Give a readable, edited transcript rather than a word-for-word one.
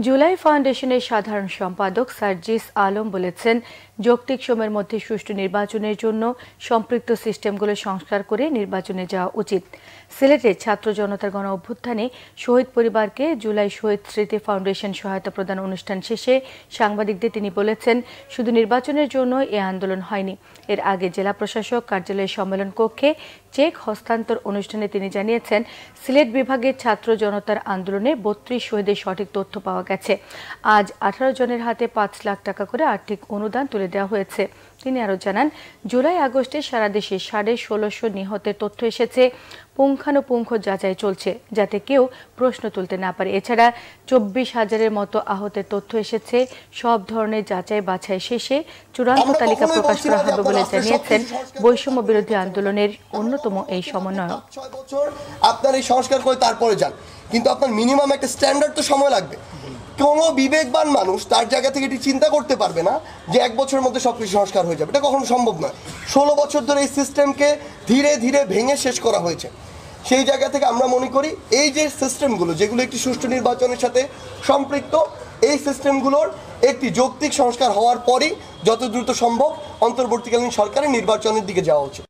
জুলাই ফাউন্ডেশনের সাধারণ সম্পাদক সার্জিস আলম বলেছেন, যৌক্তিক সময়ের মধ্যে সুষ্ঠু নির্বাচনের জন্য সম্পৃক্ত সিস্টেমগুলো সংস্কার করে নির্বাচনে যাওয়া উচিত। সিলেটে ছাত্র জনতার গণ অভ্যুত্থানে শহীদ পরিবারকে জুলাই শহীদ স্মৃতি ফাউন্ডেশন সহায়তা প্রদান অনুষ্ঠান শেষে সাংবাদিকদের তিনি বলেছেন, শুধু নির্বাচনের জন্য এ আন্দোলন হয়নি। এর আগে জেলা প্রশাসক কার্যালয়ের সম্মেলন কক্ষে চেক হস্তান্তর অনুষ্ঠানে তিনি জানিয়েছেন, সিলেট বিভাগের ছাত্র জনতার আন্দোলনে ৩২ শহীদের সঠিক তথ্য পাওয়া গেছে। আজ ১৮ জনের হাতে ৫ লাখ টাকা করে আর্থিক অনুদান তুলে দেওয়া হয়েছে। তিনি আরও জানান, জুলাই আগস্টে সারা দেশে ১৬৫০ নিহতের তথ্য এসেছে। পুঙ্খানুপুঙ্খ যাচাই চলছে, যাতে কেউ প্রশ্ন তুলতে না পারে। এছাড়া ২৪,০০০-এর মতো আহতের তথ্য এসেছে। সব ধরনের যাচাই বাছাই শেষে চূড়ান্ত তালিকা প্রকাশ করা হবে বলে জানিয়েছেন বৈষম্য বিরোধী আন্দোলনের অন্যতম এই সমন্বয়ক। আপনার এই সংস্কার করে তারপরে যান, কিন্তু আপনার মিনিমাম একটা স্ট্যান্ডার্ড তো সময় লাগবে। কোনো বিবেকবান মানুষ তার জায়গা থেকে এটি চিন্তা করতে পারবে না যে ১ বছরের মধ্যে সবকিছু সংস্কার হয়ে যাবে। এটা কখনো সম্ভব নয়। ১৬ বছর ধরে এই সিস্টেমকে ধীরে ধীরে ভেঙে শেষ করা হয়েছে। সেই জায়গা থেকে আমরা মনে করি এই যে সিস্টেমগুলো, যেগুলো একটি সুষ্ঠু নির্বাচনের সাথে সম্পৃক্ত, এই সিস্টেমগুলোর একটি যৌক্তিক সংস্কার হওয়ার পরই যত দ্রুত সম্ভব অন্তর্বর্তীকালীন সরকারের নির্বাচনের দিকে যাওয়া উচিত।